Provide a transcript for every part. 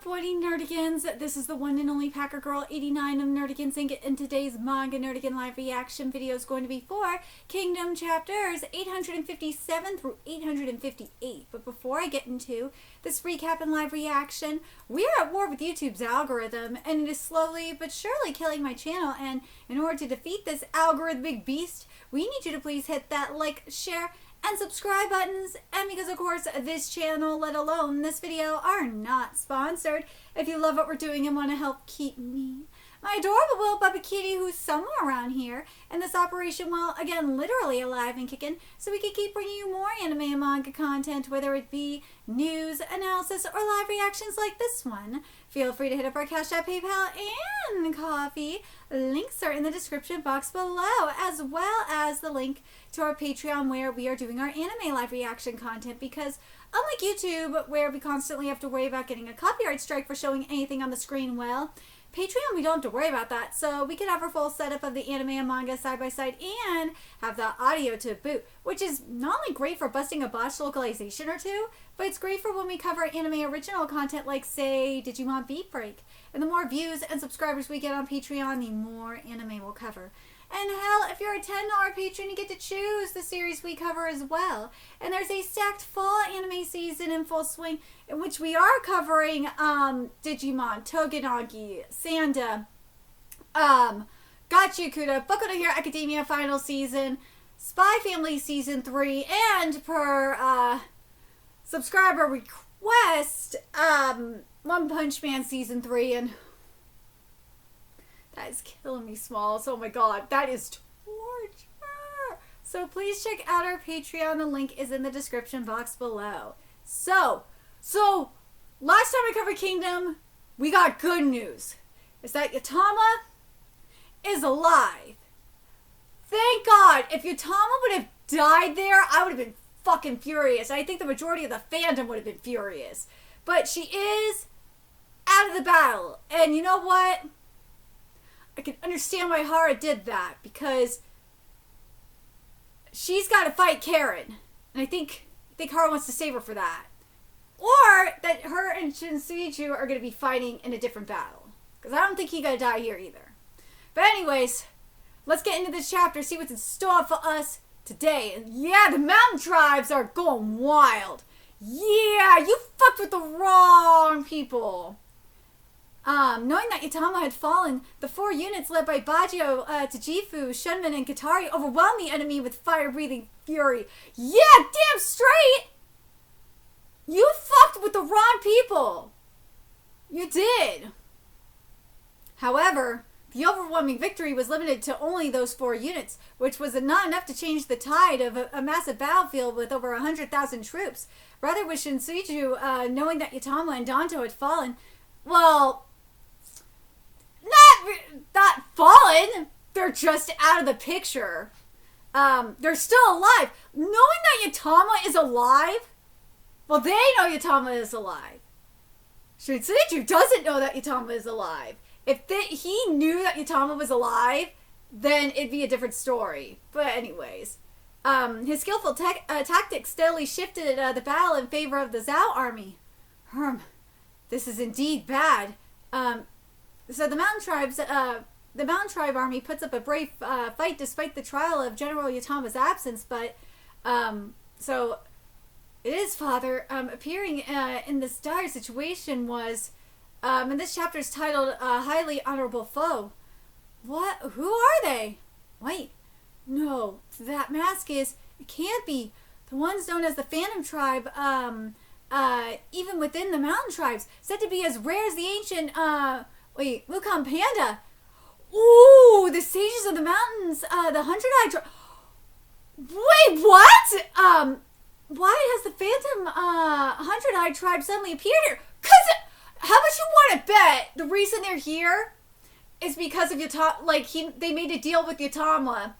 What nerdigans? This is the one and only Packer Girl 89 of Nerdigans, and in today's Manga Nerdigan live reaction video is going to be for Kingdom chapters 857 through 858. But before I get into this recap and live reaction, we are at war with YouTube's algorithm, and it is slowly but surely killing my channel. And in order to defeat this algorithmic beast, we need you to please hit that like, share, and subscribe buttons. And because of course this channel, let alone this video, are not sponsored, if you love what we're doing and want to help keep me, my adorable little puppy kitty, who's somewhere around here, and this operation, well, again, literally alive and kicking, so we can keep bringing you more anime and manga content, whether it be news, analysis, or live reactions like this one. Feel free to hit up our Cash App, PayPal, and Coffee. Links are in the description box below, as well as the link to our Patreon, where we are doing our anime live reaction content, because unlike YouTube, where we constantly have to worry about getting a copyright strike for showing anything on the screen, well, Patreon, we don't have to worry about that, so we can have our full setup of the anime and manga side by side and have the audio to boot, which is not only great for busting a botched localization or two, but it's great for when we cover anime original content like, say, Digimon Beat Break. And the more views and subscribers we get on Patreon, the more anime we'll cover. And hell, if you're a $10 patron, you get to choose the series we cover as well. And there's a stacked fall anime season in full swing, in which we are covering Digimon, Togenagi, Sanda, Gachiakuda, Boku no Hero Academia final season, Spy Family season 3, and per subscriber request, One Punch Man season 3, and that is killing me, Smalls. Oh my god, that is torture. So please check out our Patreon. The link is in the description box below. So last time I covered Kingdom, we got good news. Is that Yutama is alive. Thank God. If Yutama would have died there, I would have been fucking furious. I think the majority of the fandom would have been furious. But she is out of the battle. And you know what? I can understand why Hara did that, because she's got to fight Karen, and I think Hara wants to save her for that, or that her and Shinsuiju are going to be fighting in a different battle, because I don't think he got to die here either. But anyways, let's get into this chapter, see what's in store for us today. And yeah, the mountain tribes are going wild. Yeah, you fucked with the wrong people. Knowing that Yutama had fallen, the 4 units led by Bajio, Tajifu, Shunman, and Katari overwhelmed the enemy with fire-breathing fury. Yeah, damn straight! You fucked with the wrong people! You did. However, the overwhelming victory was limited to only those 4 units, which was not enough to change the tide of a massive battlefield with over 100,000 troops. Rather, with Shinsuiju, knowing that Yutama and Danto had fallen, well, not fallen. They're just out of the picture. They're still alive. Knowing that Yutama is alive, well, they know Yutama is alive. Shinsuiju doesn't know that Yutama is alive. If he knew that Yutama was alive, then it'd be a different story. But anyways, his skillful tactics steadily shifted the battle in favor of the Zhao army. This is indeed bad. So the Mountain Tribe army puts up a brave fight despite the trial of General Yutama's absence. But so it is, Father. Appearing in this dire situation was, and this chapter is titled "Highly Honorable Foe." What? Who are they? Wait, no, that mask is. It can't be the ones known as the Phantom Tribe. Even within the Mountain Tribes, said to be as rare as the ancient. Wait, Wukong Panda. Ooh, the sages of the mountains, the Hundred-Eye Tribe. Wait, what? Why has the Phantom Hundred-Eye Tribe suddenly appeared here? How much you want to bet the reason they're here is because of Yutama? Like, they made a deal with Yutama,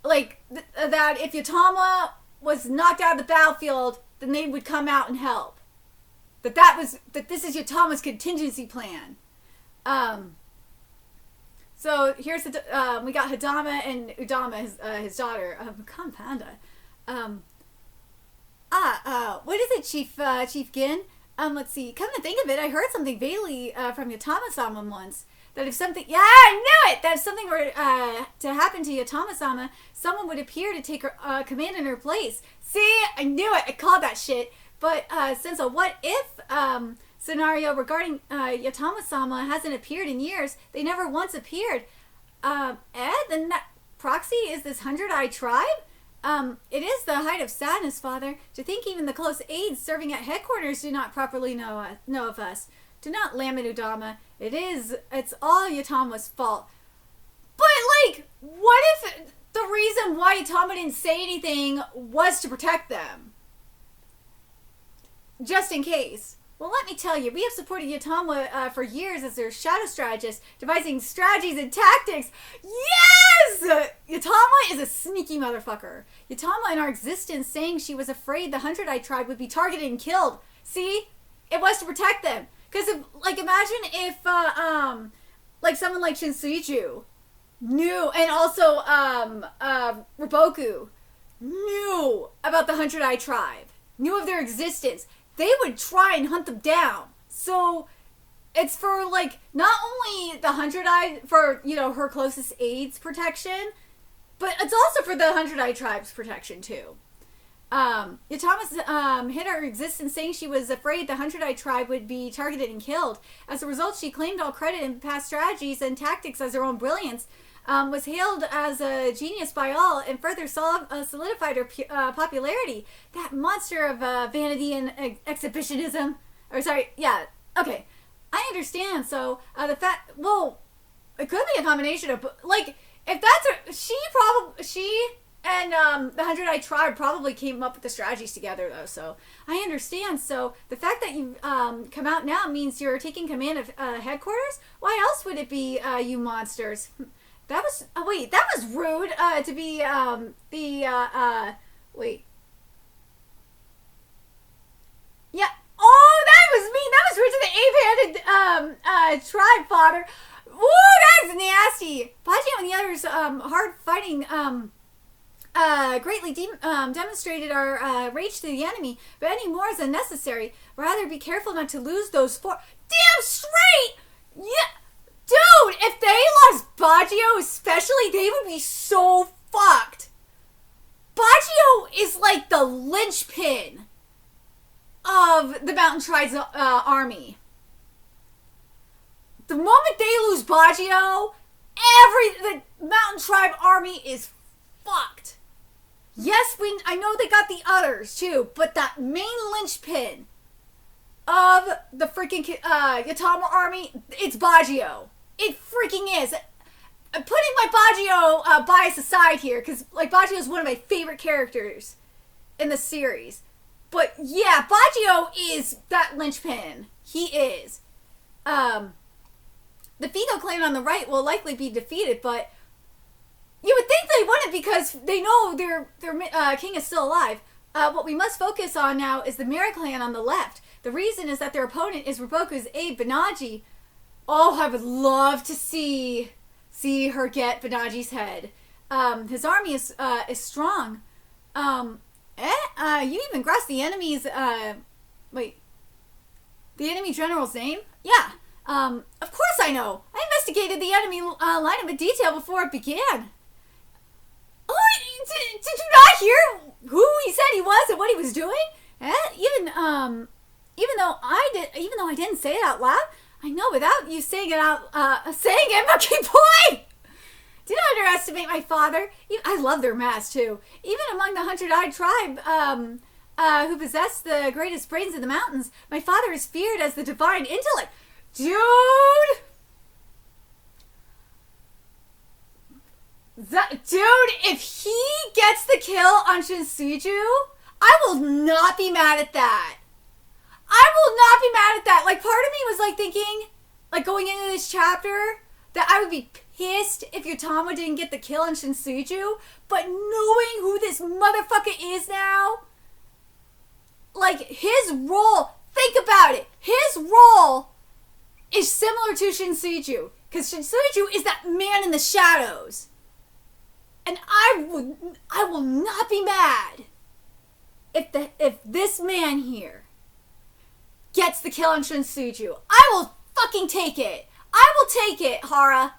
like that if Yutama was knocked out of the battlefield, then they would come out and help. That this is Yutama's contingency plan. So here's we got Hidama and Udama, his daughter, Wukong Panda. What is it, Chief Gin? let's see. Come to think of it, I heard something vaguely from Yatama-sama once. That if something, yeah, I knew it! That if something were to happen to Yatama-sama, someone would appear to take her command in her place. See, I knew it. I called that shit. But since a what-if scenario regarding Yatama-sama hasn't appeared in years, they never once appeared. Then that proxy is this 100-eyed tribe? It is the height of sadness, Father, to think even the close aides serving at headquarters do not properly know of us. Do not lament Udama. It's all Yatama's fault. But, like, what if the reason why Yatama didn't say anything was to protect them? Just in case. Well, let me tell you, we have supported Yatama for years as their shadow strategist, devising strategies and tactics. Yes! Yatama is a sneaky motherfucker. Yatama in our existence saying she was afraid the 100-eyed tribe would be targeted and killed. See? It was to protect them. Because, imagine if, like, someone like Shinsuiju knew, and also, Riboku knew about the 100-eyed tribe, knew of their existence, they would try and hunt them down. So, it's for, like, not only the 100-eyed, for, you know, her closest aides' protection, but it's also for the 100-eyed tribe's protection, too. Yatama hid her existence saying she was afraid the 100-eyed tribe would be targeted and killed. As a result, she claimed all credit in past strategies and tactics as her own brilliance, was hailed as a genius by all, and further solidified her popularity. That monster of vanity and exhibitionism. Or sorry, yeah, okay. I understand, so the fact, well, it could be a combination of, like, if that's she and the 100-eyed tribe probably came up with the strategies together, though, so I understand. So the fact that you come out now means you're taking command of headquarters? Why else would it be you monsters? That was, wait, that was rude to be wait. Yeah, oh, that was mean. That was rude to the ape-handed tribe, Father. Ooh, that's nasty. Baji and the others, hard fighting, greatly demonstrated our rage to the enemy, but any more is unnecessary. Rather be careful not to lose those four. Damn straight! Yeah, dude, if they lost Baggio especially, they would be so fucked. Baggio is like the linchpin of the Mountain Tribe's army. The moment they lose Baggio, the Mountain Tribe army is fucked. Yes, I know they got the others too, but that main linchpin of the freaking Yatama army, it's Baggio. It freaking is. I'm putting my Baggio bias aside here, because like Baggio is one of my favorite characters in the series. But yeah, Baggio is that linchpin. He is. The Figo clan on the right will likely be defeated, but you would think they wouldn't because they know their king is still alive. What we must focus on now is the Mira clan on the left. The reason is that their opponent is Riboku's aide, Banaji. Oh, I would love to see her get Banaji's head. His army is strong. You even grasped the enemy's, the enemy general's name? Yeah. Of course I know. I investigated the enemy line in detail before it began. Oh, did you not hear who he said he was and what he was doing? Even though I didn't say it out loud, I know without you saying it, monkey boy! Do not underestimate my father. I love their mask too. Even among the 100-eyed tribe, who possess the greatest brains in the mountains, my father is feared as the divine intellect. Dude! If he gets the kill on Shinsuiju, I will not be mad at that. I will not be mad at that. Like, part of me was, like, thinking, like, going into this chapter, that I would be pissed if Yutama didn't get the kill on Shinsuiju, but knowing who this motherfucker is now, like, his role, think about it, his role is similar to Shinsuiju, because Shinsuiju is that man in the shadows. And I will not be mad if this man here gets the kill on Shinsuju. I will fucking take it. I will take it, Hara.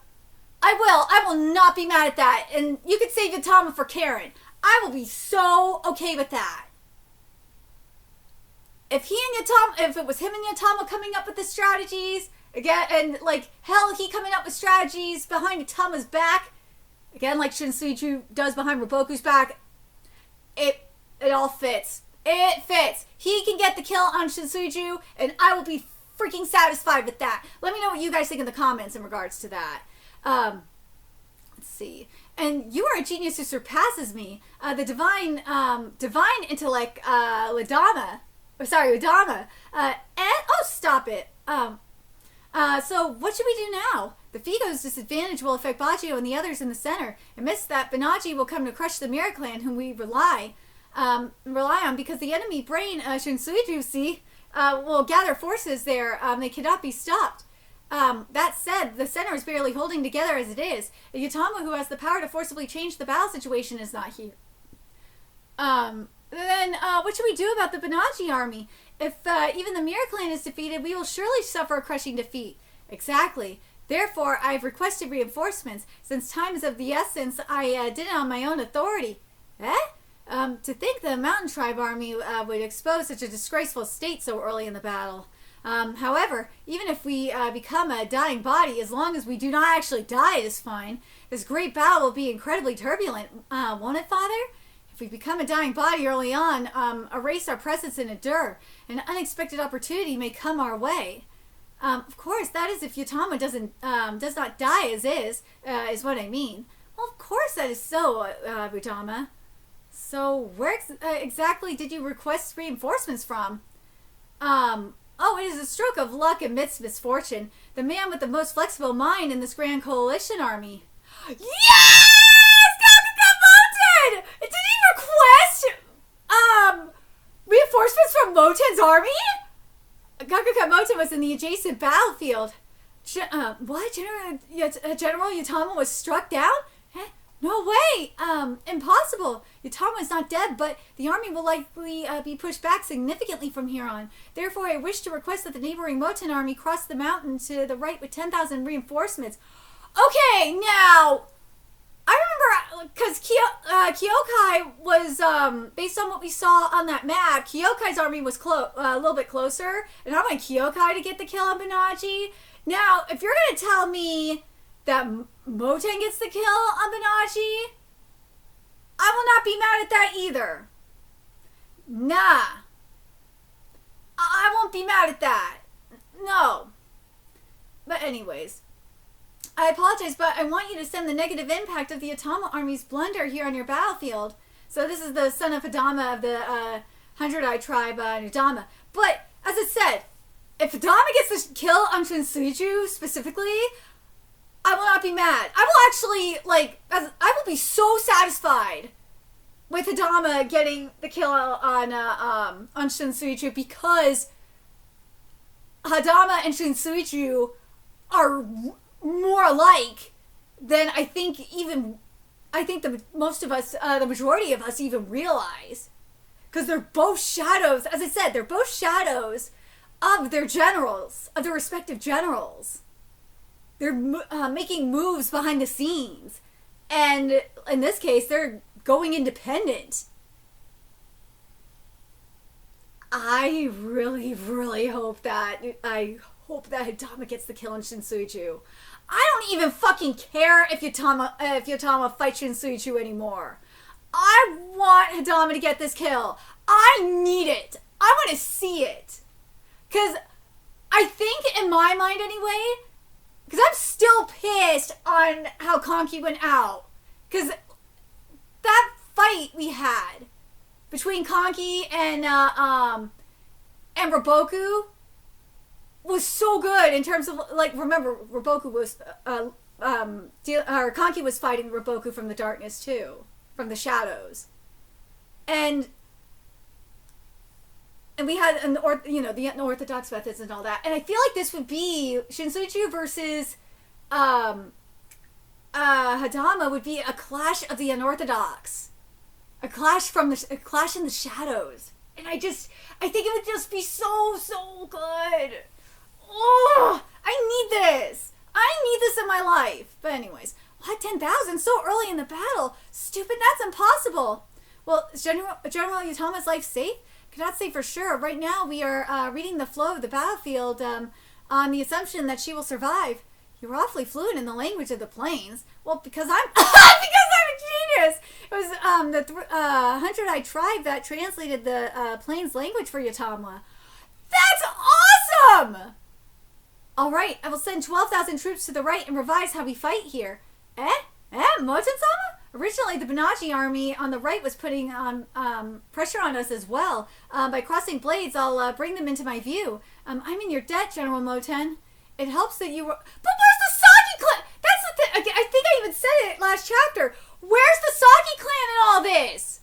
I will. I will not be mad at that. And you could save Yutama for Karen. I will be so okay with that. If it was him and Yutama coming up with the strategies, again, and like, hell, he coming up with strategies behind Yutama's back, again, like Shinsuju does behind Roboku's back, it all fits. It fits. He can get the kill on Shinsuju, and I will be freaking satisfied with that. Let me know what you guys think in the comments in regards to that. Let's see. And you are a genius who surpasses me. The divine intellect, Udama. Stop it. So what should we do now? The Figo's disadvantage will affect Baggio and the others in the center. Amidst that, Banaji will come to crush the Mirror Clan, whom we rely on, because the enemy brain, Shinsuju, will gather forces there. They cannot be stopped. That said, the center is barely holding together as it is. Yutama, who has the power to forcibly change the battle situation, is not here. Then what should we do about the Banaji army? If even the Mirror Clan is defeated, we will surely suffer a crushing defeat. Exactly. Therefore, I have requested reinforcements. Since time is of the essence, I did it on my own authority. To think the Mountain Tribe army would expose such a disgraceful state so early in the battle. However, even if we become a dying body, as long as we do not actually die, it is fine. This great battle will be incredibly turbulent, won't it, Father? If we become a dying body early on, erase our presence and endure, an unexpected opportunity may come our way. Of course, that is if Yutama does not die as is what I mean. Well, of course that is so, Udama. So, where exactly did you request reinforcements from? It is a stroke of luck amidst misfortune. The man with the most flexible mind in this Grand Coalition army. Yes! Gakuka Moten! Did he request, reinforcements from Moten's army? Gakuka Moten was in the adjacent battlefield. What? General Yutama was struck down? No way! Impossible! Yutama is not dead, but the army will likely be pushed back significantly from here on. Therefore, I wish to request that the neighboring Moten army cross the mountain to the right with 10,000 reinforcements. Okay, now, I remember, because Kyokai was, based on what we saw on that map, Kyokai's army was a little bit closer, and I want Kyokai to get the kill on Banaji. Now, if you're going to tell me that Moten gets the kill on Banaji, I will not be mad at that either. Nah. I won't be mad at that. No. But anyways, I apologize, but I want you to send the negative impact of the Yutama army's blunder here on your battlefield. So this is the son of Adama of the 100-Eye tribe, Udama. But, as I said, if Adama gets the kill on Shinsuju specifically, I will not be mad. I will actually, I will be so satisfied with Adama getting the kill on Shinsuju, because Adama and Shinsuju are more alike than I think the majority of us even realize. Because they're both shadows, as I said, they're both shadows of their generals, of their respective generals. They're making moves behind the scenes. And in this case, they're going independent. I really, really hope that Yutama gets the kill on Shinsuju. I don't even fucking care if Yutama fights Shinsuju anymore. I want Hidama to get this kill. I need it. I want to see it. Because I think, in my mind anyway, because I'm still pissed on how Konki went out. Because that fight we had between Konki and Roboku was so good in terms of, remember, Roboku was, Konki was fighting Roboku from the darkness too, from the shadows. And we had, the unorthodox methods and all that. And I feel like this would be Shinsuju versus Hidama would be a clash of the unorthodox. A clash in the shadows. And I think it would just be so, so good. Oh, I need this. I need this in my life. But anyways, what, 10,000 so early in the battle? Stupid, that's impossible. Well, is General Yutama's life safe? Cannot say for sure. Right now, we are reading the flow of the battlefield on the assumption that she will survive. You're awfully fluent in the language of the plains. Well, because I'm because I'm a genius. It was the Hundred-Eyed Tribe that translated the plains language for Yutama. That's awesome! All right, I will send 12,000 troops to the right and revise how we fight here. Moten-sama? Originally, the Benaji army on the right was putting on pressure on us as well. By crossing blades, I'll bring them into my view. I'm in your debt, General Moten. It helps that you were... But where's the Saki clan? That's the thing. I think I even said it last chapter. Where's the Saki clan in all this?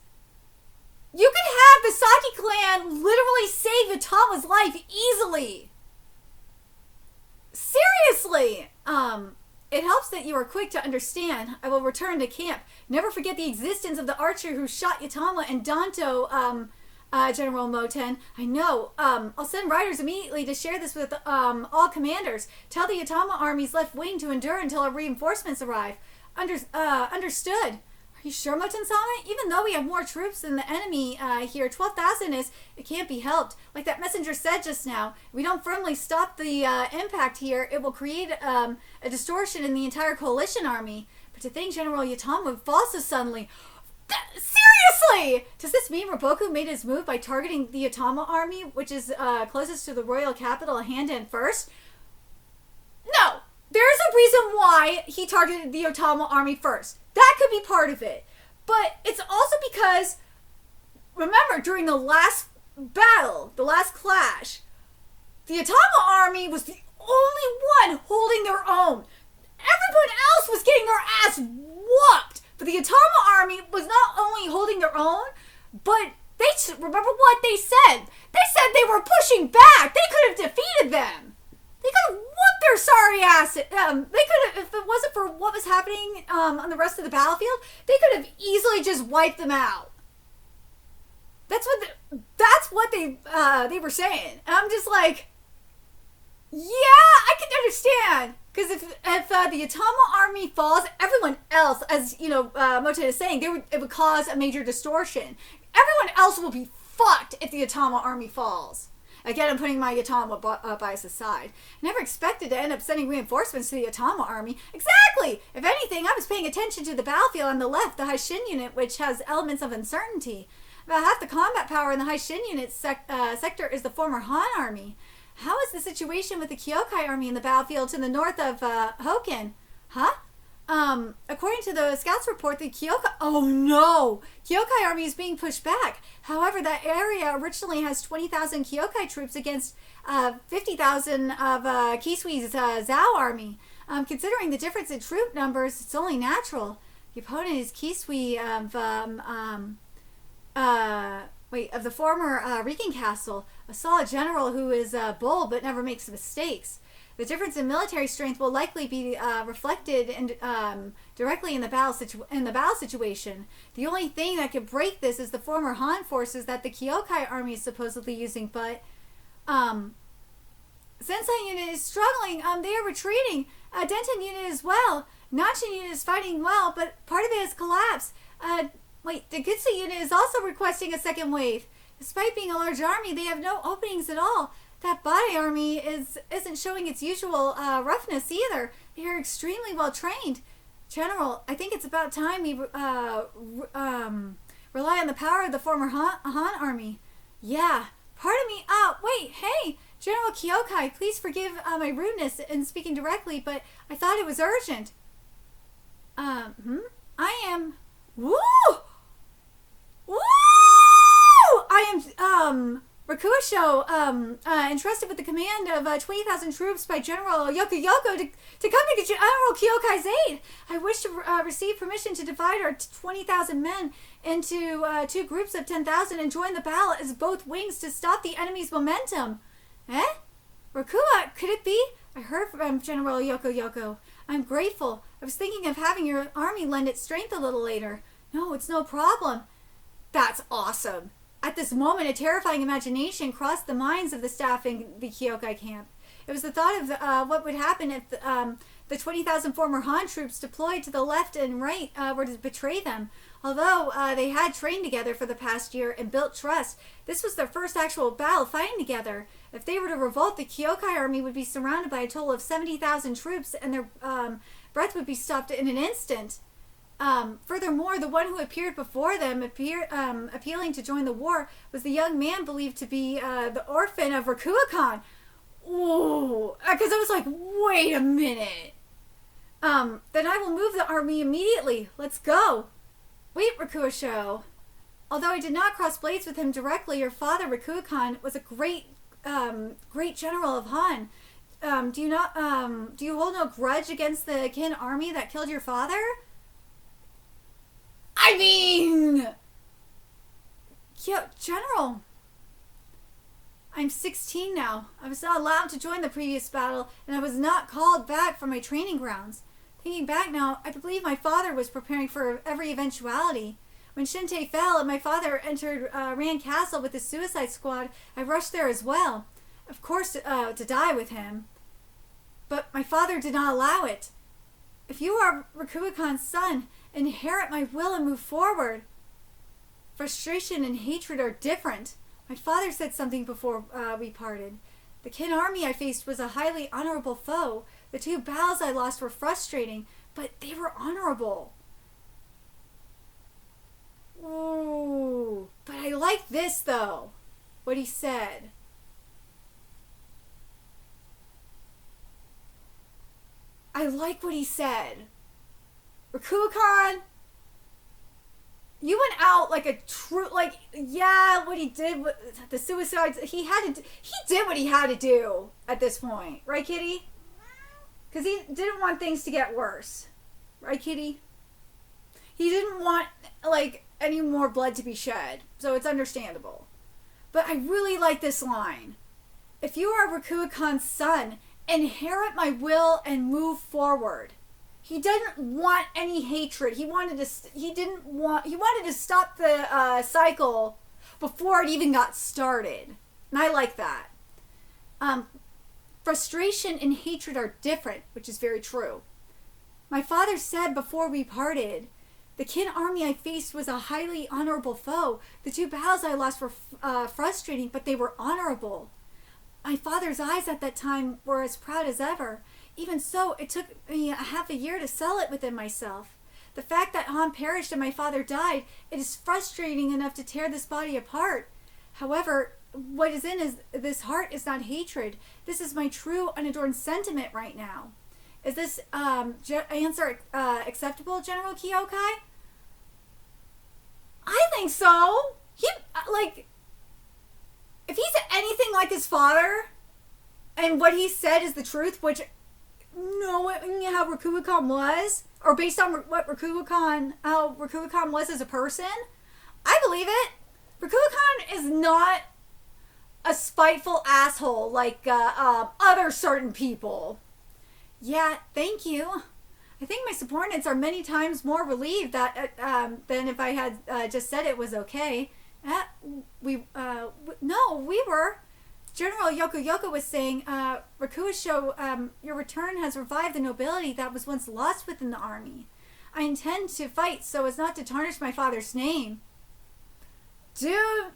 You could have the Saki clan literally save Yutama's life easily. Seriously. It helps that you are quick to understand. I will return to camp. Never forget the existence of the archer who shot Yutama and Danto, General Moten. I know. I'll send riders immediately to share this with all commanders. Tell the Yutama army's left wing to endure until our reinforcements arrive. Understood. Are you sure, Moten-sama? Even though we have more troops than the enemy here, 12,000 it can't be helped. Like that messenger said just now, if we don't firmly stop the impact here, it will create a distortion in the entire coalition army. But to think General Yutama would fall so suddenly... Seriously! Does this mean Roboku made his move by targeting the Yutama army, which is closest to the royal capital, hand in first? No! There's a reason why he targeted the Yutama army first. That could be part of it. But it's also because, remember, during the last battle, the last clash, the Yutama army was the only one holding their own. Everyone else was getting their ass whooped. But the Yutama army was not only holding their own, but remember what they said. They said they were pushing back. They could have defeated them. They could have whooped their sorry ass. They could have, if it wasn't for what was happening on the rest of the battlefield, they could have easily just wiped them out. That's what they were saying. And I'm just like, yeah, I can understand. Because if the Yutama army falls, everyone else, as you know, Moten is saying, it would cause a major distortion. Everyone else will be fucked if the Yutama army falls. Again, I'm putting my Yutama bias aside. I never expected to end up sending reinforcements to the Yutama army. Exactly! If anything, I was paying attention to the battlefield on the left, the Haishin unit, which has elements of uncertainty. About half the combat power in the Haishin unit sector is the former Han army. How is the situation with the Kyokai army in the battlefield to the north of Hoken? Huh? According to the scouts report, the Kyokai... Oh no! Kyokai army is being pushed back. However, that area originally has 20,000 Kyokai troops against 50,000 of Kisui's Zhao army. Considering the difference in troop numbers, it's only natural. The opponent is Kisui of the former Riken Castle, a solid general who is bold but never makes mistakes. The difference in military strength will likely be reflected directly in the battle situation. The only thing that could break this is the former Han forces that the Kyokai army is supposedly using, but Sensei unit is struggling. They are retreating. Denton unit as well. Nanchin unit is fighting well, but part of it has collapsed. The Gutsu unit is also requesting a second wave. Despite being a large army, they have no openings at all. That Bade army isn't showing its usual roughness either. They are extremely well trained. General, I think it's about time we rely on the power of the former Han army. Yeah. Pardon me. Wait, hey, General Kyokai, please forgive my rudeness in speaking directly, but I thought it was urgent. I am... Woo! Woo! I am, Rakusho, entrusted with the command of 20,000 troops by General Yoko to come to General Kyokai's aid. I wish to receive permission to divide our 20,000 men into two groups of 10,000 and join the battle as both wings to stop the enemy's momentum. Rakua, could it be? I heard from General Yoko. I'm grateful. I was thinking of having your army lend its strength a little later. No, it's no problem. That's awesome. At this moment, a terrifying imagination crossed the minds of the staff in the Kyokai camp. It was the thought of what would happen if the 20,000 former Han troops deployed to the left and right were to betray them. Although they had trained together for the past year and built trust, this was their first actual battle fighting together. If they were to revolt, the Kyokai army would be surrounded by a total of 70,000 troops, and their breath would be stopped in an instant. Furthermore, the one who appeared before them, appealing to join the war, was the young man believed to be the orphan of Rakuakan. Ooh, because I was like, wait a minute. Then I will move the army immediately. Let's go. Wait, Rakuasho. Although I did not cross blades with him directly, your father, Rakuakan, was a great general of Han. Do you hold no grudge against the Qin army that killed your father? I mean, yeah, General. I'm 16 now. I was not allowed to join the previous battle, and I was not called back from my training grounds. Thinking back now, I believe my father was preparing for every eventuality. When Shinte fell and my father entered Rand Castle with the suicide squad, I rushed there as well. Of course, to die with him. But my father did not allow it. If you are Rakuakan's son, inherit my will and move forward. Frustration and hatred are different. My father said something before we parted. The Qin army I faced was a highly honorable foe. The 2 battles I lost were frustrating, but they were honorable. Ooh, but I like this though, what he said. I like what he said. Rakuakan, you went out like a true, like, yeah, what he did with the suicides, he did what he had to do at this point. Right, Kitty? Because he didn't want things to get worse. Right, Kitty? He didn't want, like, any more blood to be shed. So it's understandable. But I really like this line. If you are Rakuakan's son, inherit my will and move forward. He didn't want any hatred. He wanted to stop the cycle before it even got started. And I like that. Frustration and hatred are different, which is very true. My father said before we parted, the Qin army I faced was a highly honorable foe. The 2 battles I lost were frustrating, but they were honorable. My father's eyes at that time were as proud as ever. Even so, it took me a half a year to sell it within myself. The fact that Han perished and my father died, it is frustrating enough to tear this body apart. However, what is in this heart is not hatred. This is my true, unadorned sentiment right now. Is this answer acceptable, General Kyokai? I think so. If he's anything like his father, and what he said is the truth, which knowing how Rakuakan was, or based on how Rakuakan was as a person, I believe it. Rakuakan is not a spiteful asshole like other certain people. Yeah, thank you. I think my subordinates are many times more relieved than if I had just said it was okay. We were. General Yoko was saying, Rakuasho, your return has revived the nobility that was once lost within the army. I intend to fight so as not to tarnish my father's name. Dude,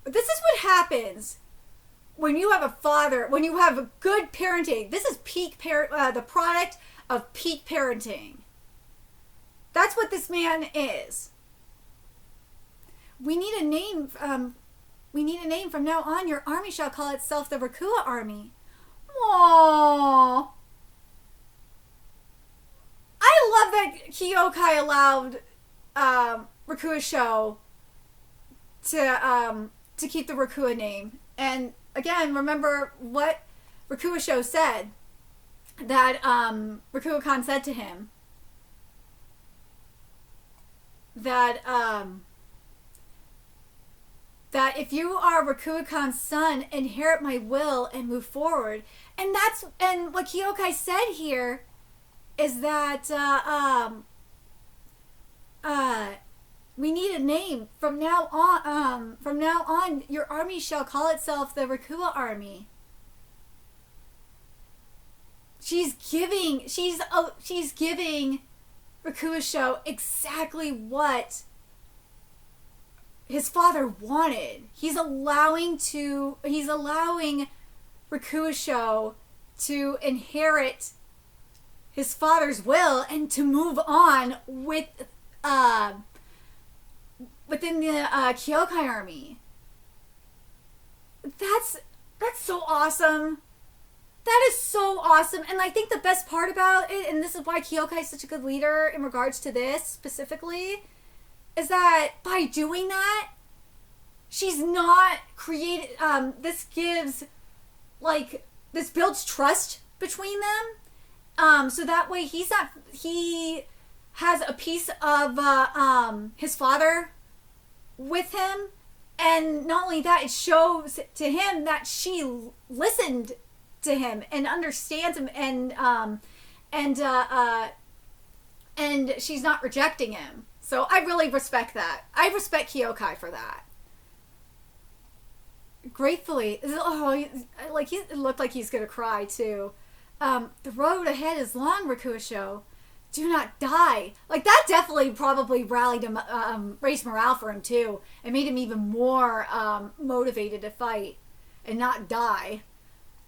this is what happens when you have a father, when you have a good parenting. This is the product of peak parenting. That's what this man is. We need a name. We need a name from now on. Your army shall call itself the Rakua Army. Aww. I love that Kyokai allowed Rakuasho to keep the Rakua name. And again, remember what Rakuasho said, that Rakuakan said to him, that if you are Rakuakan's son, inherit my will and move forward. And what Kyokai said here is that We need a name. From now on, your army shall call itself the Rakua Army. She's giving Rakuisho exactly what his father wanted. He's allowing Rakuisho to inherit his father's will and to move on with within the Kyokai army. That's so awesome. That is so awesome. And I think the best part about it, and this is why Kyokai is such a good leader in regards to this specifically, is that by doing that, she's not created, this builds trust between them. So that way he has a piece of his father with him. And not only that, it shows to him that she listened to him and understands him, and she's not rejecting him. So I really respect that. I respect Kyokai for that. Gratefully, it looked like he's gonna cry too. The road ahead is long, Rakuisho. Do not die. Like, that definitely probably rallied him, raised morale for him too, and made him even more motivated to fight and not die.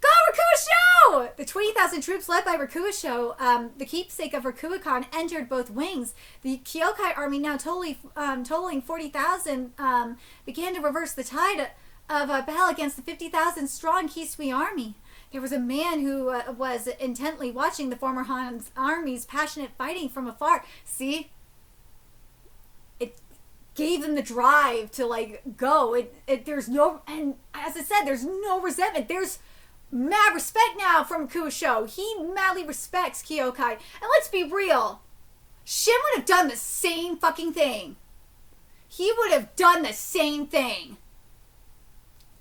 Go, Rakuisho! The 20,000 troops led by Rakuisho, the keepsake of Rakuikon, entered both wings. The Kyokai army, now totaling 40,000, began to reverse the tide of battle against the 50,000 strong Kisui army. There was a man who was intently watching the former Han's army's passionate fighting from afar. See? It gave them the drive to, go. There's no... And as I said, there's no resentment. There's mad respect now from Rakuisho. He madly respects Kyokai. And let's be real. Shin would have done the same fucking thing. He would have done the same thing.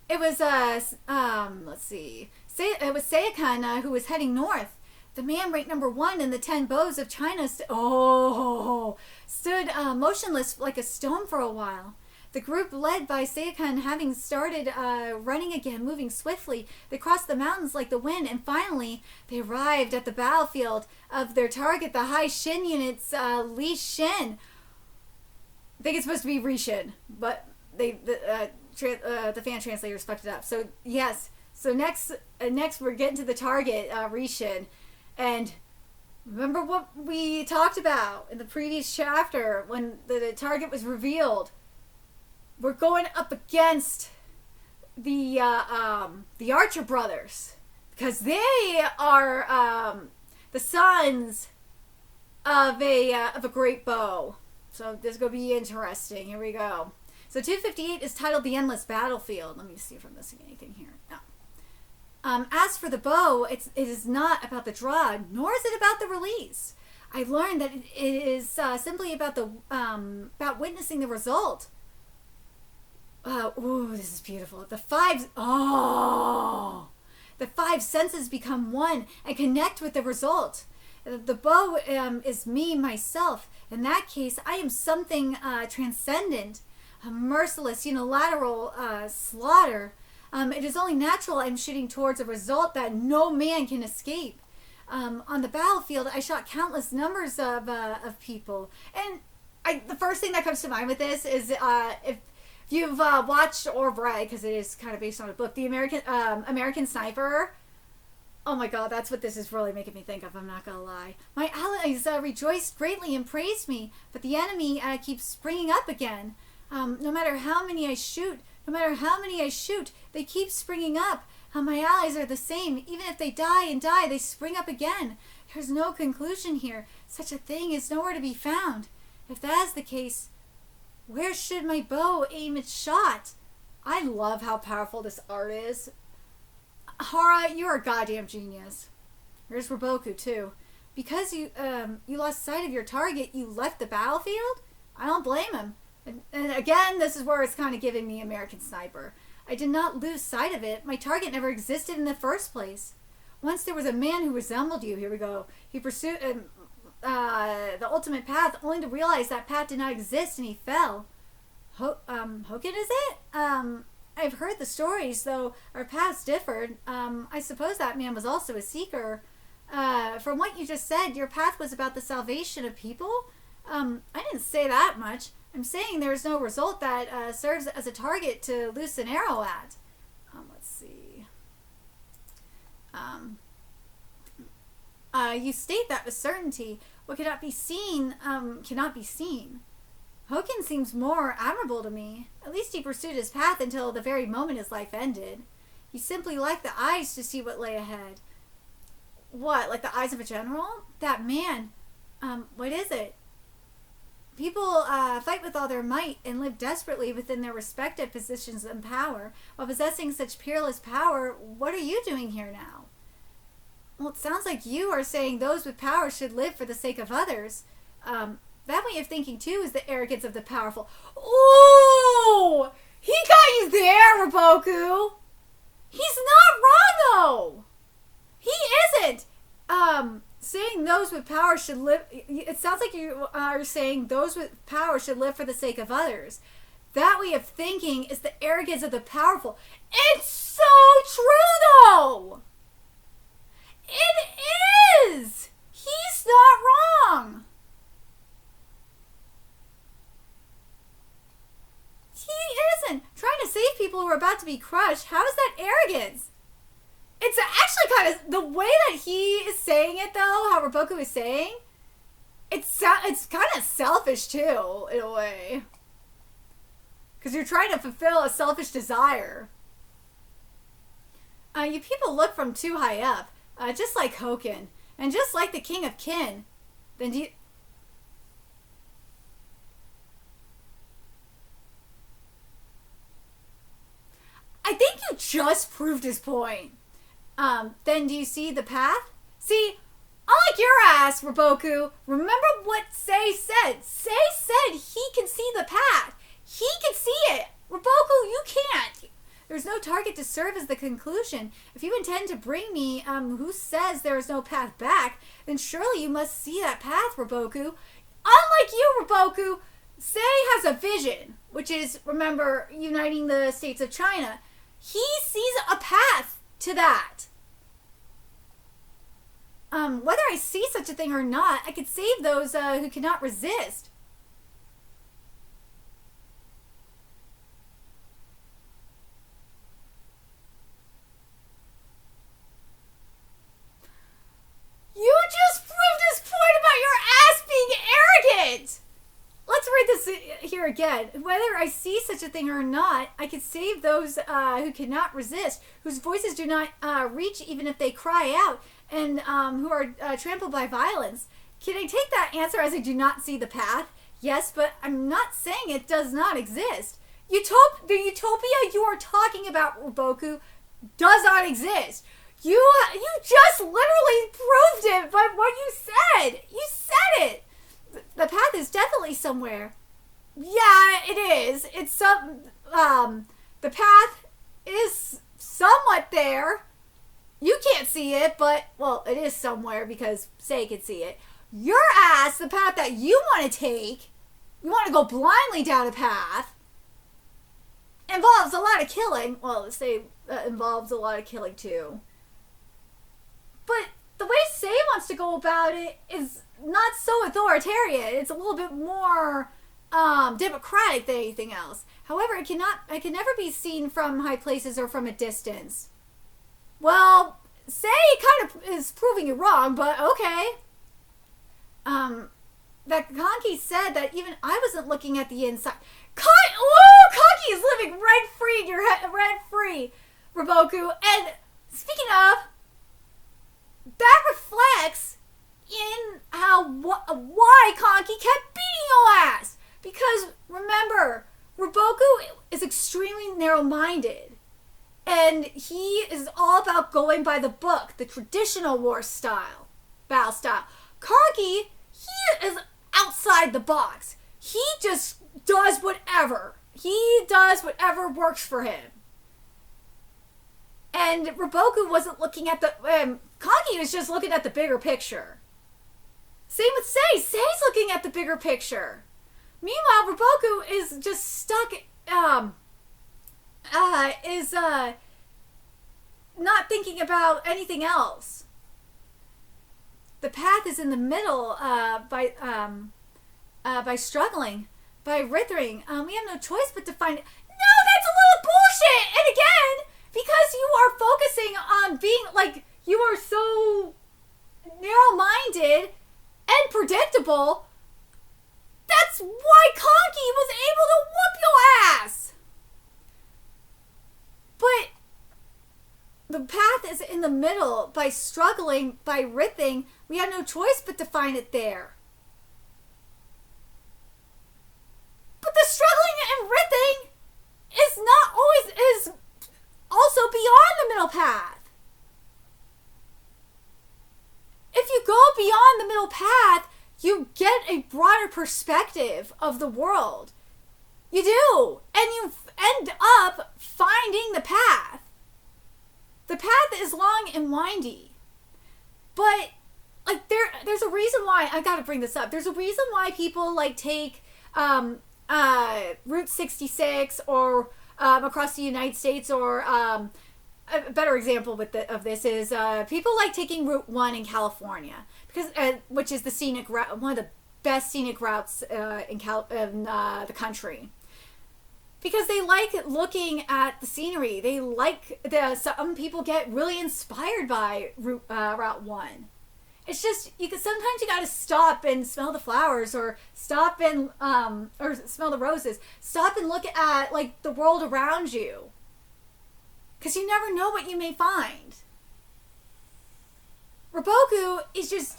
It was, let's see. It was Seikan who was heading north. The man ranked number 1 in the 10 bows of China stood motionless like a stone for a while. The group led by Seikan having started running again, moving swiftly. They crossed the mountains like the wind, and finally they arrived at the battlefield of their target, the High Shin unit's Li Shin. I think it's supposed to be Rishin, but the fan translators fucked it up. So yes. So next we're getting to the target, Rishin, and remember what we talked about in the previous chapter when the target was revealed. We're going up against the Archer brothers because they are the sons of a great bow. So this is gonna be interesting. Here we go. So 258 is titled "The Endless Battlefield." Let me see if I'm missing anything here. No. As for the bow, it is not about the draw, nor is it about the release. I learned that it is simply about about witnessing the result. Ooh, this is beautiful. The five senses become one and connect with the result. The bow is me, myself. In that case, I am something transcendent, a merciless, unilateral slaughter. It is only natural I'm shooting towards a result that no man can escape. On the battlefield, I shot countless numbers of people. And the first thing that comes to mind with this is if you've watched or read, because it is kind of based on a book, the American Sniper. Oh my god, that's what this is really making me think of, I'm not gonna lie. My allies rejoiced greatly and praised me, but the enemy keeps springing up again. No matter how many I shoot, they keep springing up. My allies are the same. Even if they die, they spring up again. There's no conclusion here. Such a thing is nowhere to be found. If that is the case, where should my bow aim its shot? I love how powerful this art is. Hara, you're a goddamn genius. Here's Roboku, too. Because you lost sight of your target, you left the battlefield? I don't blame him. And again, this is where it's kind of giving me American Sniper. I did not lose sight of it. My target never existed in the first place. Once there was a man who resembled you. Here we go. He pursued... the ultimate path, only to realize that path did not exist and he fell. Hoken, is it? I've heard the stories, though our paths differed. I suppose that man was also a seeker. From what you just said, your path was about the salvation of people? I didn't say that much. I'm saying there's no result that serves as a target to loose an arrow at. Let's see. You state that with certainty. What cannot be seen, cannot be seen. Hoken seems more admirable to me. At least he pursued his path until the very moment his life ended. He simply lacked the eyes to see what lay ahead. What, like the eyes of a general? That man. What is it? People fight with all their might and live desperately within their respective positions and power. While possessing such peerless power, what are you doing here now? Well, it sounds like you are saying those with power should live for the sake of others. That way of thinking, too, is the arrogance of the powerful. Ooh! He got you there, Raboku! He's not wrong, though! He isn't! Saying those with power should live... It sounds like you are saying those with power should live for the sake of others. That way of thinking is the arrogance of the powerful. It's so true, though! It is! He's not wrong! He isn't! Trying to save people who are about to be crushed, how is that arrogance? It's actually kind of, the way that he is saying it though, how Raboku is saying, it's kind of selfish too, in a way. Because you're trying to fulfill a selfish desire. You people look from too high up, just like Hoken, and just like the King of Kin. Then do you... I think you just proved his point. Then do you see the path? See, unlike your ass, Raboku, remember what Sei said. Sei said he can see the path. He can see it. Raboku, you can't. There's no target to serve as the conclusion. If you intend to bring me, who says there is no path back, then surely you must see that path, Raboku. Unlike you, Raboku, Sei has a vision, which is, remember, uniting the states of China. He sees a path to that. Whether I see such a thing or not, I could save those who cannot resist. You just proved his point about your ass being arrogant! Let's read this here again. Whether I see such a thing or not, I could save those who cannot resist, whose voices do not reach even if they cry out, and who are trampled by violence. Can I take that answer as I do not see the path? Yes, but I'm not saying it does not exist. The utopia you are talking about, Raboku, does not exist. You just literally proved it by what you said. You said it. The path is definitely somewhere. Yeah, it is. It's the path is somewhat there. You can't see it, but, well, it is somewhere because Sei can see it. Your ass, the path that you want to take, you want to go blindly down a path, involves a lot of killing. Well, Sei involves a lot of killing too. But the way Sei wants to go about it is not so authoritarian. It's a little bit more democratic than anything else. However, it can never be seen from high places or from a distance. Well, Sei kind of is proving you wrong, but okay. That Kanki said that even I wasn't looking at the inside. Kanki is living rent free in your head, rent free, Raboku. And speaking of, that reflects in why Kanki kept beating your ass. Because remember, Raboku is extremely narrow-minded. And he is all about going by the book, the traditional war style, battle style. Kanki, he is outside the box. He just does whatever. He does whatever works for him. And Raboku wasn't looking at the... Kanki was just looking at the bigger picture. Same with Sei. Sei's looking at the bigger picture. Meanwhile, Roboku is just stuck, not thinking about anything else. The path is in the middle, by struggling, by writhing. We have no choice but to find it. No, that's a little bullshit! And again, because you are focusing on being, like, you are so narrow-minded and predictable, that's why Conky was able to whoop your ass! But the path is in the middle. By struggling, by writhing, we have no choice but to find it there. But the struggling and writhing is also beyond the middle path. If you go beyond the middle path, you get a broader perspective of the world. You do. And you end up finding the path. The path is long and windy. But, like, there's a reason why, I gotta bring this up. There's a reason why people, like, take Route 66 or across the United States, or a better example of this is people like taking Route 1 in California, because which is the scenic route, one of the best scenic routes in the country, because they like looking at the scenery. They like some people get really inspired by Route 1. It's just sometimes you gotta stop and smell the flowers, or stop and or smell the roses. Stop and look at, like, the world around you, because you never know what you may find. Roboku is just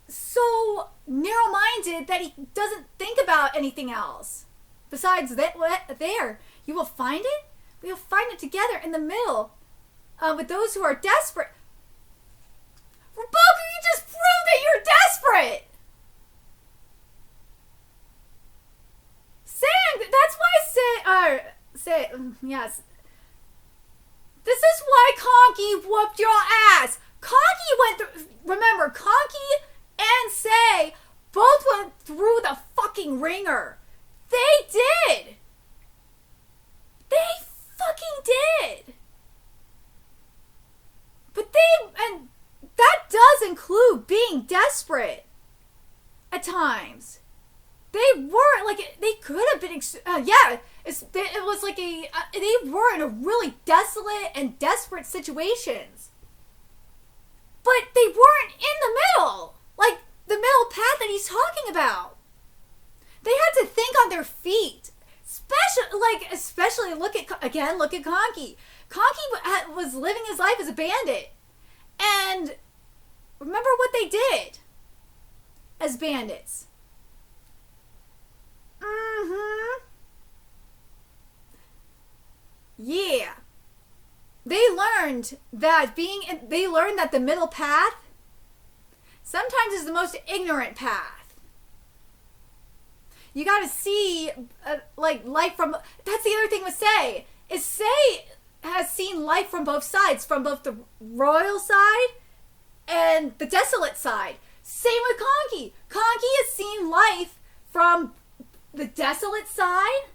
so narrow-minded that he doesn't think about anything else besides that. There, you will find it. We will find it together in the middle, with those who are desperate. Roboku, you just proved that you're desperate! That's why yes. This is why Conky whooped your ass! Conky went through, remember, Conky and Sei both went through the fucking ringer. They did! They fucking did! But and that does include being desperate at times. They were, like, they could have been, it was like they were in a really desolate and desperate situations. But they weren't in the middle, like the middle path that he's talking about. They had to think on their feet. Especially look at Conky. Conky was living his life as a bandit. And remember what they did as bandits. Yeah. They learned that the middle path sometimes is the most ignorant path. You gotta see, life from, that's the other thing with Sei, is Sei has seen life from both sides, from both the royal side and the desolate side. Same with Conky. Conky has seen life from the desolate side,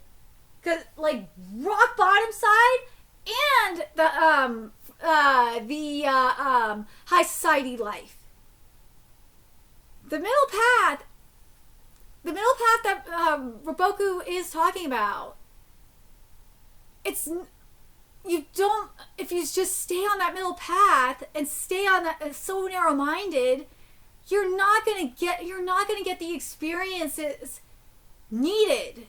like rock bottom side, and the high society life. The middle path that Roboku is talking about, if you just stay on that middle path and stay on that, so narrow-minded, you're not gonna get the experiences needed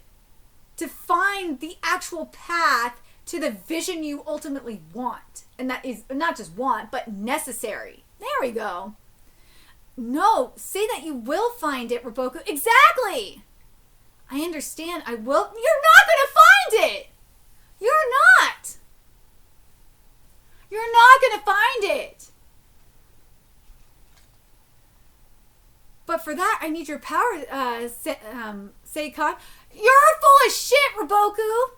to find the actual path to the vision you ultimately want. And that is not just want, but necessary. There we go. No, say that you will find it, Roboku. Exactly! I understand. I will. You're not gonna find it! You're not! You're not gonna find it! But for that, I need your power, Seikon. You're full of shit, Roboku!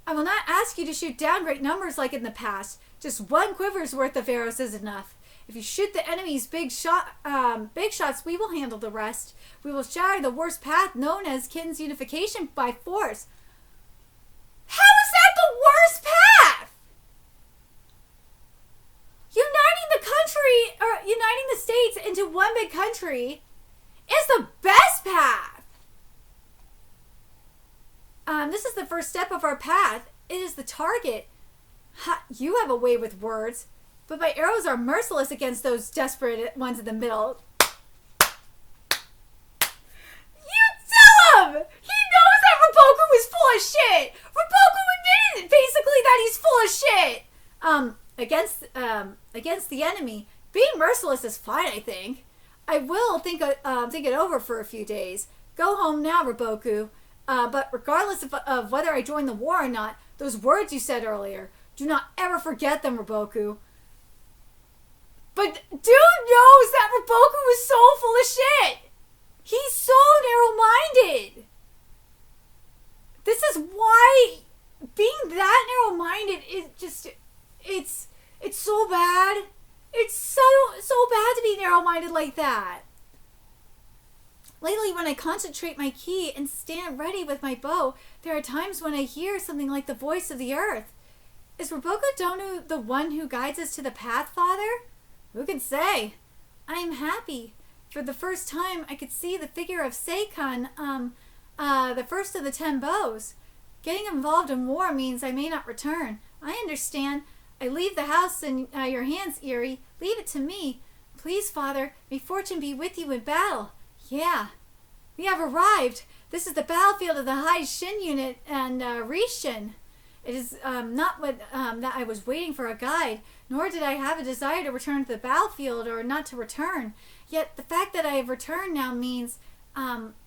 I will not ask you to shoot down great numbers like in the past. Just one quiver's worth of arrows is enough. If you shoot the enemy's big shots, we will handle the rest. We will shatter the worst path known as Kin's unification by force. How is that the worst path? Uniting the country, or uniting the states into one big country is the best path. This is the first step of our path. It is the target. You have a way with words, but my arrows are merciless against those desperate ones in the middle. You tell him! He knows that Roboku is full of shit! Roboku admitted basically that he's full of shit! Against the enemy, being merciless is fine, I think. I will think it over for a few days. Go home now, Roboku. But regardless of whether I join the war or not, those words you said earlier, do not ever forget them, Roboku. But dude knows that Roboku is so full of shit. He's so narrow-minded. This is why being that narrow-minded is just, it's so bad. It's so bad to be narrow-minded like that. Lately, when I concentrate my ki and stand ready with my bow, there are times when I hear something like the voice of the earth. Is Roboku Donu the one who guides us to the path, Father? Who can say? I am happy. For the first time, I could see the figure of Seikan, the first of the 10 bows. Getting involved in war means I may not return. I understand. I leave the house in your hands, Eri. Leave it to me. Please, Father, may fortune be with you in battle. Yeah, we have arrived. This is the battlefield of the High Shin Unit and Rishin. It is not what that I was waiting for a guide, nor did I have a desire to return to the battlefield or not to return. Yet the fact that I have returned now means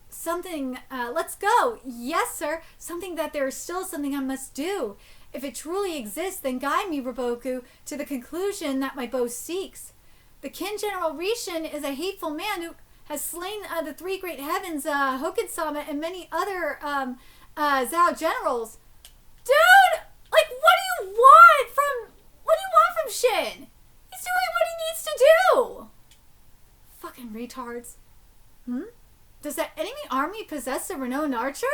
something. Let's go. Yes, sir. Something that there is still something I must do. If it truly exists, then guide me, Roboku, to the conclusion that my bow seeks. The Kin General Rishin is a hateful man who has slain the 3 great heavens, Hoken-sama, and many other Zhao generals. Dude, like, what do you want from Shin? He's doing what he needs to do. Fucking retards. Does that enemy army possess a renowned archer?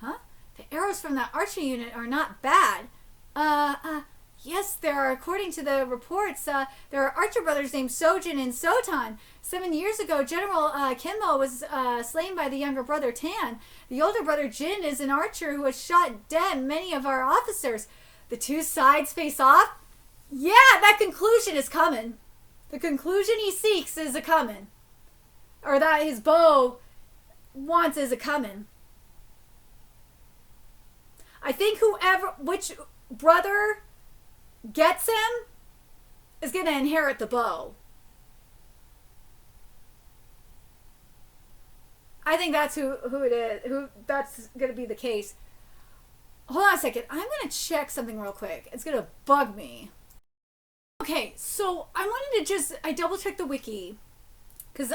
Huh? The arrows from that archer unit are not bad. Yes, there are. According to the reports, there are archer brothers named Sojin and Sotan. 7 years ago, General Kinmo was slain by the younger brother Tan. The older brother Jin is an archer who has shot dead many of our officers. The two sides face off? Yeah, that conclusion is coming. The conclusion he seeks is a coming. Or that his bow wants is a coming. I think which brother gets him is going to inherit the bow. I think that's who it is. That's going to be the case. Hold on a second. I'm going to check something real quick. It's going to bug me. Okay, so I wanted to I double checked the wiki, because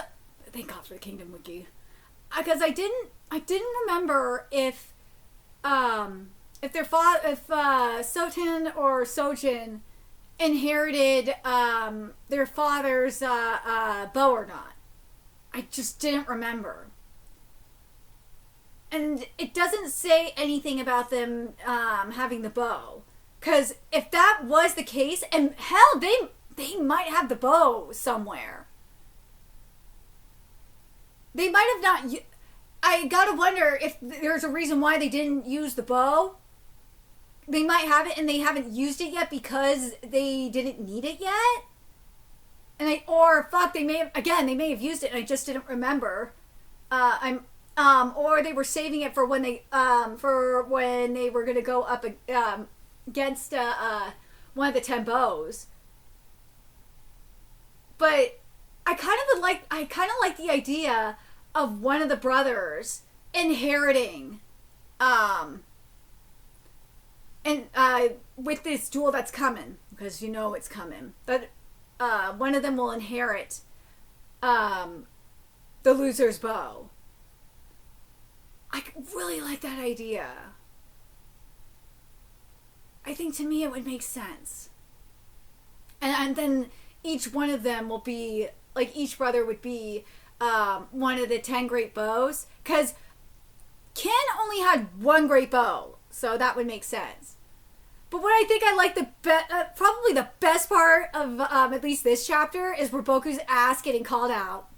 thank God for the Kingdom wiki, because I didn't remember if Sotan or Sojin inherited their father's bow or not. I just didn't remember. And it doesn't say anything about them having the bow. Because if that was the case, and hell, they might have the bow somewhere. They might have not. I gotta wonder if there's a reason why they didn't use the bow. They might have it and they haven't used it yet because they didn't need it yet. And they may have used it and I just didn't remember. Or they were saving it for when they were gonna go up against one of the 10 bows. But I kind of like the idea of one of the brothers inheriting with this duel that's coming, because you know it's coming, but one of them will inherit the loser's bow. I really like that idea. I think to me it would make sense. And then each one of them will be, like, each brother would be one of the 10 great bows. Because Ken only had one great bow, so that would make sense. But what I think I like probably the best part of at least this chapter is Roboku's ass getting called out.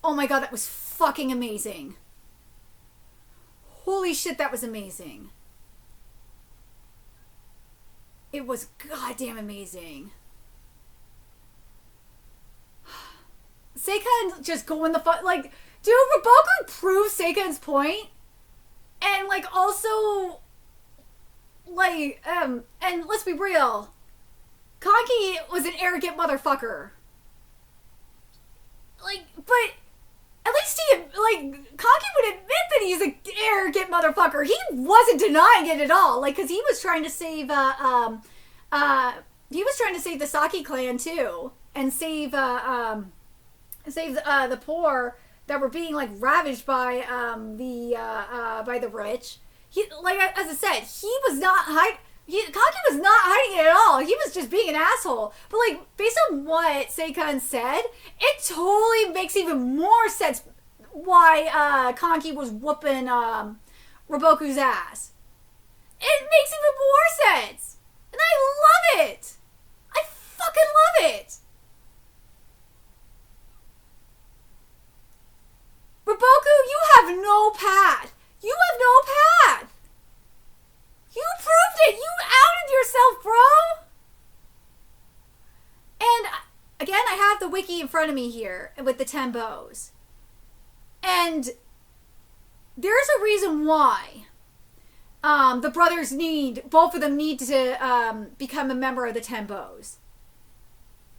Oh my god, that was fucking amazing. Holy shit, that was amazing. It was goddamn amazing. Seiken just going the fuck, like, dude, Roboku proved Seiken's point, and, like, also, like, and let's be real, Kanki was an arrogant motherfucker. Like, but at least he, like, Kanki would admit that he's an arrogant motherfucker. He wasn't denying it at all, like, because he was trying to save, the Saki clan, too, and save the poor that were being, like, ravaged by the rich. He, like, as I said, he was not Kanki was not hiding it at all. He was just being an asshole. But, like, based on what Seiken said, it totally makes even more sense why Kanki was whooping Roboku's ass. It makes even more sense. And I love it. I fucking love it. Roboku, you have no path. You have no path. You proved it. You outed yourself, bro. And again, I have the wiki in front of me here with the 10 bows. And there's a reason why the brothers both of them need to become a member of the 10 bows.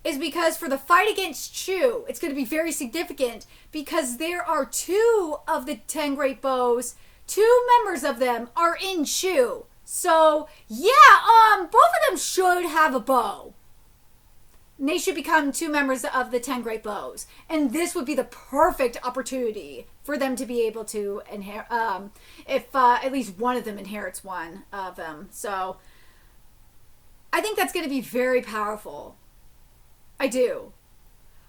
Is because for the fight against Chu, it's going to be very significant because there are 2 of the 10 great bows, 2 members of them are in Chu. So, yeah, both of them should have a bow. And they should become 2 members of the 10 great bows. And this would be the perfect opportunity for them to be able to inherit, if at least one of them inherits one of them. So, I think that's going to be very powerful. I do.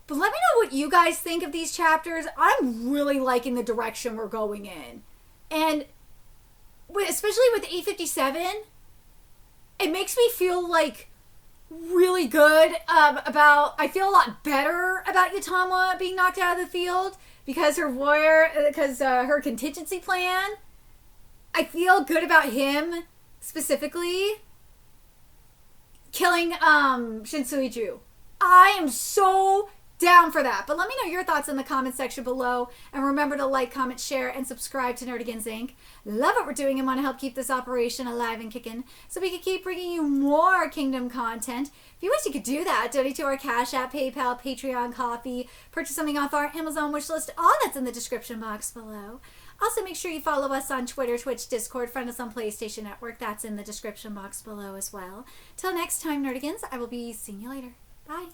But let me know what you guys think of these chapters. I'm really liking the direction we're going in. And especially with 857, it makes me feel like really good I feel a lot better about Yutama being knocked out of the field because her contingency plan. I feel good about him specifically killing Shinsuiju. I am so down for that. But let me know your thoughts in the comment section below. And remember to like, comment, share, and subscribe to Nerdigans Inc. Love what we're doing and want to help keep this operation alive and kicking so we can keep bringing you more Kingdom content. If you wish you could do that, donate to our Cash App, PayPal, Patreon, Coffee, purchase something off our Amazon wish list. All that's in the description box below. Also, make sure you follow us on Twitter, Twitch, Discord, friend us on PlayStation Network. That's in the description box below as well. Till next time, Nerdigans, I will be seeing you later. Bye.